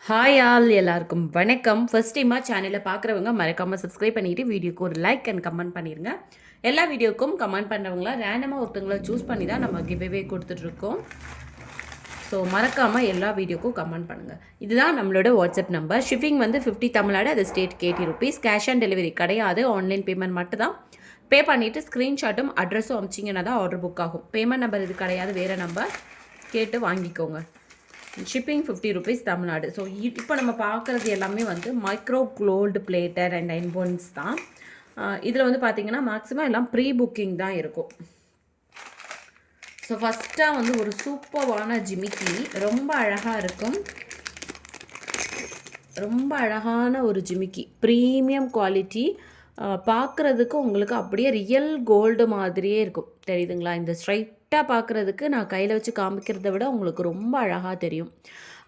Hi all எல்லாருக்கும் வணக்கம். First டைமாக சேனலை பார்க்குறவங்க மறக்காமல் சப்ஸ்கிரைப் பண்ணிவிட்டு வீடியோக்கு ஒரு லைக் அண்ட் கமெண்ட் பண்ணிடுங்க. எல்லா வீடியோக்கும் கமெண்ட் பண்ணுறவங்களா ரேண்டமாக ஒருத்தவங்கள சூஸ் பண்ணி தான் நம்ம கிவ்அவே கொடுத்துட்ருக்கோம். ஸோ மறக்காமல் எல்லா வீடியோக்கும் கமெண்ட் பண்ணுங்கள். இதுதான் நம்மளோட வாட்ஸ்அப் நம்பர். ஷிப்பிங் வந்து 50 தமிழ்நாடு, அது ஸ்டேட் ₹80. கேஷ் ஆன் டெலிவரி கிடையாது, ஆன்லைன் பேமெண்ட் மட்டும் தான். பே பண்ணிவிட்டு ஸ்க்ரீன்ஷாட்டும் அட்ரஸும் அமிச்சிங்கன்னா தான் ஆர்டர் புக் ஆகும். பேமெண்ட் நம்பர் இது கிடையாது, வேறு நம்பர் கேட்டு வாங்கிக்கோங்க. ஷிப்பிங் ₹50 தமிழ்நாடு. ஸோ இப்போ நம்ம பார்க்குறது எல்லாமே வந்து மைக்ரோ கோல்டு பிளேட்டர் அண்ட் ஐம்போன்ஸ் தான். இதில் வந்து பார்த்திங்கன்னா மேக்ஸிமம் எல்லாம் ப்ரீ புக்கிங் தான் இருக்கும். ஸோ ஃபஸ்ட்டாக வந்து ஒரு சூப்பரான ஜிமிக்கி, ரொம்ப அழகாக இருக்கும். ரொம்ப அழகான ஒரு ஜிமிக்கி, ப்ரீமியம் குவாலிட்டி. பார்க்குறதுக்கு உங்களுக்கு அப்படியே ரியல் கோல்டு மாதிரியே இருக்கும், தெரியுதுங்களா? இந்த ஸ்ட்ரைட்டாக பார்க்குறதுக்கு நான் கையில் வச்சு காமிக்கிறத விட உங்களுக்கு ரொம்ப அழகாக தெரியும்.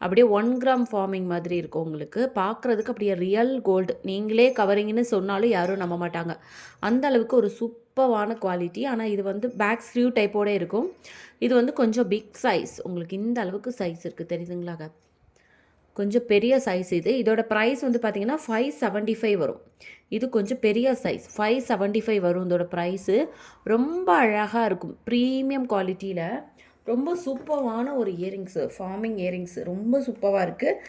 அப்படியே 1 கிராம் ஃபார்மிங் மாதிரி இருக்கும் உங்களுக்கு. பார்க்குறதுக்கு அப்படியே ரியல் கோல்டு. நீங்களே கவரிங்னு சொன்னாலும் யாரும் நம்ப மாட்டாங்க, அந்த அளவுக்கு ஒரு சூப்பரான குவாலிட்டி. ஆனால் இது வந்து பேக் ஸ்க்ரீவ் டைப்போடு இருக்கும். இது வந்து கொஞ்சம் பிக் சைஸ், உங்களுக்கு இந்த அளவுக்கு சைஸ் இருக்குது, தெரியுதுங்களாங்க? கொஞ்சம் பெரிய சைஸ் இது. இதோட ப்ரைஸ் வந்து பார்த்திங்கன்னா 575 வரும். இது கொஞ்சம் பெரிய சைஸ், 575 வரும் இதோட ப்ரைஸு. ரொம்ப அழகாக இருக்கும், ப்ரீமியம் குவாலிட்டியில். ரொம்ப சூப்பரான ஒரு இயரிங்ஸு, ஃபார்மிங் இயரிங்ஸு, ரொம்ப சூப்பராக இருக்குது.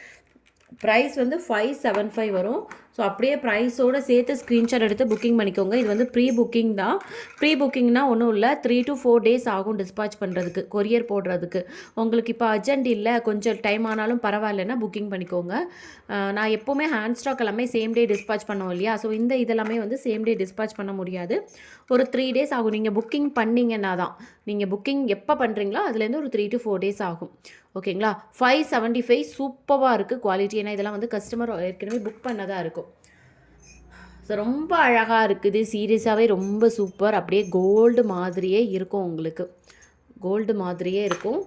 ப்ரைஸ் வந்து 575 வரும். ஸோ அப்படியே ப்ரைஸோடு சேர்த்து ஸ்க்ரீன்ஷாட் எடுத்து புக்கிங் பண்ணிக்கோங்க. இது வந்து ப்ரீ புக்கிங் தான். ப்ரீ புக்கிங்னா ஒன்றும் இல்லை, 3 to 4 days ஆகும் டிஸ்பாச் பண்ணுறதுக்கு, கொரியர் போடுறதுக்கு. உங்களுக்கு இப்போ அர்ஜென்ட் இல்லை, கொஞ்சம் டைம் ஆனாலும் பரவாயில்லைன்னா புக்கிங் பண்ணிக்கோங்க. நான் எப்போவுமே ஹேண்ட் ஸ்டாக் எல்லாமே சேம் டே டிஸ்பாச் பண்ணோம் இல்லையா? ஸோ இந்த இதெல்லாமே வந்து சேம் டே டிஸ்பாச் பண்ண முடியாது, ஒரு 3 days ஆகும். நீங்கள் புக்கிங் பண்ணிங்கன்னா தான், நீங்கள் புக்கிங் எப்போ பண்ணுறீங்களோ அதுலேருந்து ஒரு 3 to 4 days ஆகும். ஓகேங்களா? 575 சூப்பராக இருக்குது குவாலிட்டி. ஏன்னா இதெல்லாம் வந்து கஸ்டமர் ஏற்கனவே புக் பண்ணதாக இருக்கும். ஸோ ரொம்ப அழகாக இருக்குது, சீரியஸாகவே ரொம்ப சூப்பர். அப்படியே கோல்டு மாதிரியே இருக்கும், உங்களுக்கு கோல்டு மாதிரியே இருக்கும்.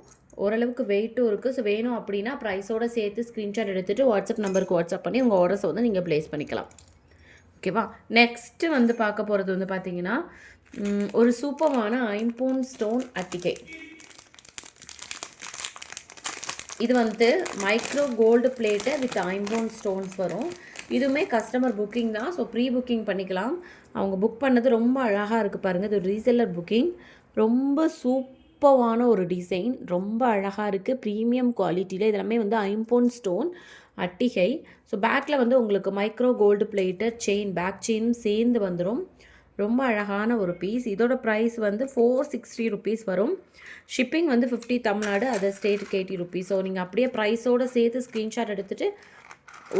ஓரளவுக்கு வெயிட்டும் இருக்குது. ஸோ வேணும் அப்படின்னா ப்ரைஸோடு சேர்த்து ஸ்க்ரீன்ஷாட் எடுத்துகிட்டு வாட்ஸ்அப் நம்பருக்கு வாட்ஸ்அப் பண்ணி உங்கள் ஆர்டர்ஸை வந்து நீங்கள் ப்ளேஸ் பண்ணிக்கலாம். ஓகேவா? நெக்ஸ்ட்டு வந்து பார்க்க போகிறது வந்து பார்த்திங்கன்னா ஒரு சூப்பரான ஐம்பொன் ஸ்டோன் அட்டிகை. இது வந்து மைக்ரோ கோல்டு பிளேட்டு வித் ஐம்பொன் ஸ்டோன்ஸ் வரும். இதுவுமே கஸ்டமர் புக்கிங் தான். ஸோ ப்ரீ புக்கிங் பண்ணிக்கலாம். அவங்க புக் பண்ணது ரொம்ப அழகாக இருக்குது பாருங்கள். இது ரீசெல்லர் புக்கிங். ரொம்ப சூப்பரான ஒரு டிசைன், ரொம்ப அழகாக இருக்குது, ப்ரீமியம் குவாலிட்டியில். இதெல்லாமே வந்து ஐம்பொன் ஸ்டோன் அட்டிகை. ஸோ பேக்கில் வந்து உங்களுக்கு micro gold plated chain, back செயினும் சேர்ந்து வந்துடும். ரொம்ப அழகான ஒரு பீஸ். இதோட ப்ரைஸ் வந்து ₹460 வரும். ஷிப்பிங் வந்து 50 தமிழ்நாடு, அதர் ஸ்டேட்டுக்கு ₹80. ஸோ நீங்கள் அப்படியே ப்ரைஸோடு சேர்த்து ஸ்க்ரீன்ஷாட் எடுத்துகிட்டு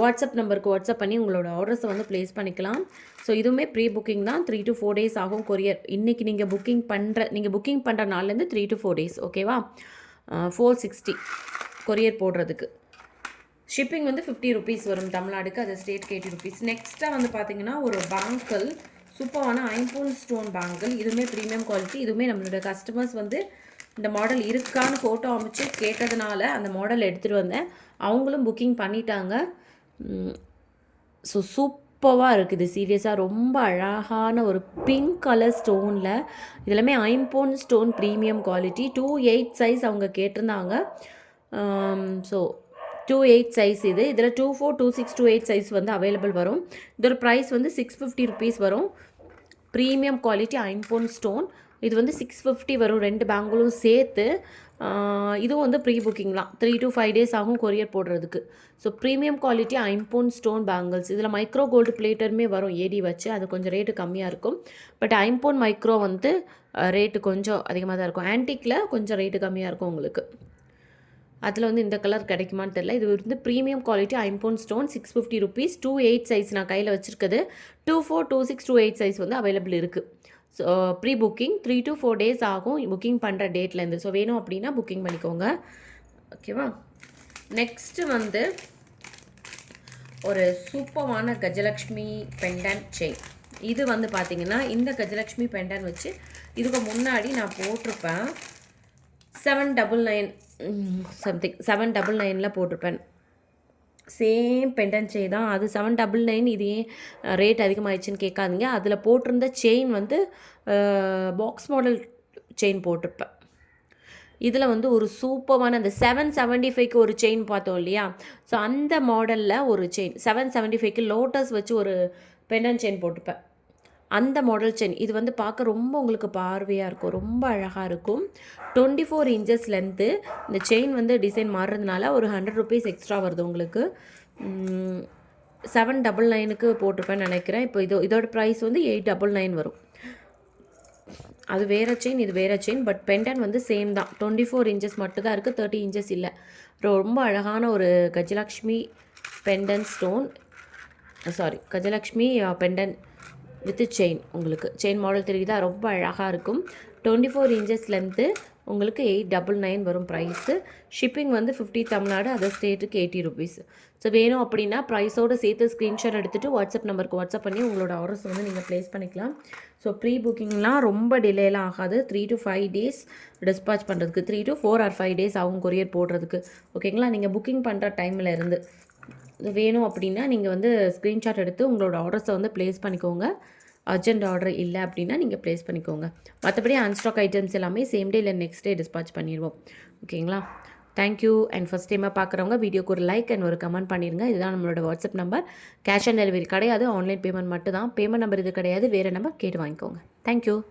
வாட்ஸ்அப் நம்பருக்கு வாட்ஸ்அப் பண்ணி உங்களோட ஆர்டர்ஸை வந்து ப்ளேஸ் பண்ணிக்கலாம். ஸோ இதுவுமே ப்ரீ புக்கிங் தான். 3 to 4 days ஆகும் கொரியர். இன்றைக்கி நீங்கள் புக்கிங் பண்ணுற நாள்லேருந்து 3 to 4 days. ஓகேவா? 460 கொரியர் போடுறதுக்கு. ஷிப்பிங் வந்து ₹50 வரும் தமிழ்நாடுக்கு, அது ஸ்டேட்டுக்கு ₹80. நெக்ஸ்ட்டாக வந்து பார்த்திங்கன்னா ஒரு பேங்கிள், சூப்பரான ஐம்பொன் ஸ்டோன் பேங்கிள். இதுவுமே ப்ரீமியம் குவாலிட்டி. இதுவுமே நம்மளோட கஸ்டமர்ஸ் வந்து இந்த மாடல் இருக்கான்னு ஃபோட்டோ அமைச்சு கேட்டதுனால அந்த மாடல் எடுத்துகிட்டு வந்தேன். அவங்களும் புக்கிங் பண்ணிட்டாங்க. ஸோ சூப்பராக இருக்குது, சீரியஸாக ரொம்ப அழகான ஒரு பிங்க் கலர் ஸ்டோனில். இதெல்லாமே ஐம்பொன் ஸ்டோன் ப்ரீமியம் குவாலிட்டி. 28 சைஸ் அவங்க கேட்டிருந்தாங்க. ஸோ 28 சைஸ் இது. இதில் 24, 26, 28 சைஸ் வந்து அவைலபிள் வரும். இதோட ப்ரைஸ் வந்து ₹650 வரும். ப்ரீமியம் குவாலிட்டி ஐம்பொன் ஸ்டோன். இது வந்து 650 வரும், 2 பேங்கிளும் சேர்த்து. இதுவும் வந்து ப்ரீ புக்கிங்லாம். 3 to 5 days ஆகும் கொரியர் போடுறதுக்கு. ஸோ ப்ரீமியம் குவாலிட்டி ஐம்பொன் ஸ்டோன் பேங்கிள்ஸ். இதில் மைக்ரோ கோல்டு பிளேட்டருமே வரும், ஏடி வச்சு. அது கொஞ்சம் ரேட்டு கம்மியாக இருக்கும். பட் ஐம்பொன் மைக்ரோ வந்து ரேட்டு கொஞ்சம் அதிகமாக தான் இருக்கும். ஆன்டிக்கில் கொஞ்சம் ரேட்டு கம்மியாக இருக்கும் உங்களுக்கு. அதில் வந்து இந்த கலர் கிடைக்குமான்னு தெரியல. இது வந்து ப்ரீமியம் குவாலிட்டி ஐம்பொன் ஸ்டோன், ₹650. 28 சைஸ் நான் கையில் வச்சுருக்குது. 24, 26, 28 சைஸ் வந்து அவைலபிள் இருக்குது. So pre booking 3 to 4 days ஆகும் புக்கிங் பண்ணுற டேட்லேருந்து. ஸோ வேணும் அப்படின்னா புக்கிங் பண்ணிக்கோங்க. ஓகேவா? நெக்ஸ்ட்டு வந்து ஒரு சூப்பரான கஜலக்ஷ்மி பெண்டன் செயின். இது வந்து பார்த்திங்கன்னா இந்த கஜலக்ஷ்மி பெண்டன் வச்சு இதுக்கு முன்னாடி நான் போட்டிருப்பேன் 799 சம்திங், 799 போட்டிருப்பேன். சேம் பெண்டன் செயின் தான் அது. 799 இது ஏன் ரேட் அதிகமாகிடுச்சின்னு கேட்காதீங்க. அதில் போட்டிருந்த செயின் வந்து பாக்ஸ் மாடல் செயின் போட்டிருப்பேன். இதில் வந்து ஒரு சூப்பரான அந்த 775க்கு ஒரு செயின் பார்த்தோம் இல்லையா, ஸோ அந்த மாடலில் ஒரு செயின் 775க்கு லோட்டஸ் வச்சு ஒரு பெண்டன் செயின் போட்டுப்பேன். அந்த மாடல் செயின் இது வந்து பார்க்க ரொம்ப உங்களுக்கு பார்வையாக இருக்கும், ரொம்ப அழகாக இருக்கும். 24 இன்ச்சஸ் லென்த்து. இந்த செயின் வந்து டிசைன் மாறுறதுனால ஒரு 100 ருபீஸ் எக்ஸ்ட்ரா வருது உங்களுக்கு. 799க்கு போட்டிருப்பேன்னு நினைக்கிறேன். இப்போ இதோட ப்ரைஸ் வந்து 899 வரும். அது வேறு செயின், இது வேறு செயின். பட் பெண்டன் வந்து சேம் தான். 24 இன்ச்சஸ் மட்டும் தான் இருக்குது, 30 இன்ச்சஸ் இல்லை. ரொம்ப அழகான ஒரு Gajalakshmi pendant stone, Gajalakshmi pendant with chain. உங்களுக்கு செயின் மாடல் தெரியுதா, ரொம்ப அழகாக இருக்கும். 24 இன்ச்சஸ் லென்த்து. உங்களுக்கு 899 வரும் ப்ரைஸு. ஷிப்பிங் வந்து 50 தமிழ்நாடு, அதர் ஸ்டேட்டுக்கு 80 ருபீஸ். ஸோ வேணும் அப்படின்னா ப்ரைஸோடு சேர்த்து ஸ்க்ரீன்ஷாட் எடுத்துகிட்டு வாட்ஸ்அப் நம்பருக்கு வாட்ஸ்அப் பண்ணி உங்களோட ஆர்டர்ஸ் வந்து நீங்கள் ப்ளேஸ் பண்ணிக்கலாம். ஸோ ப்ரீ புக்கிங்லாம் ரொம்ப டிலேலாம் ஆகாது. 3 to 5 days டிஸ்பாச் பண்ணுறதுக்கு, 3 to 4 or 5 days ஆகும் கொரியர் போடுறதுக்கு. ஓகேங்களா, நீங்கள் புக்கிங் பண்ணுற டைமில் இருந்து வேணும் அப்படின்னா நீங்கள் வந்து ஸ்க்ரீன்ஷாட் எடுத்து உங்களோட ஆர்டர்ஸை வந்து ப்ளேஸ் பண்ணிக்கோங்க. அர்ஜென்ட் ஆர்டர் இல்லை அப்படின்னா நீங்கள் ப்ளேஸ் பண்ணிக்கோங்க. மற்றபடி அன்ஸ்டாக் ஐட்டம்ஸ் எல்லாமே சேம் டே இல்லை நெக்ஸ்ட் டே டிஸ்பாச் பண்ணிடுவோம். ஓகேங்களா, தேங்க்யூ. அண்ட் ஃபஸ்ட் டைமாக பார்க்குறவங்க வீடியோக்கு ஒரு லைக் அண்ட் ஒரு கமெண்ட் பண்ணிடுங்க. இதுதான் நம்மளோட WhatsApp number. Cash on delivery கிடையாது, ஆன்லைன் பேமெண்ட் மட்டும் தான். பேமெண்ட் நம்பர் இது கிடையாது, வேறு நம்பர் கேட்டு வாங்கிக்கோங்க. தேங்க்யூ.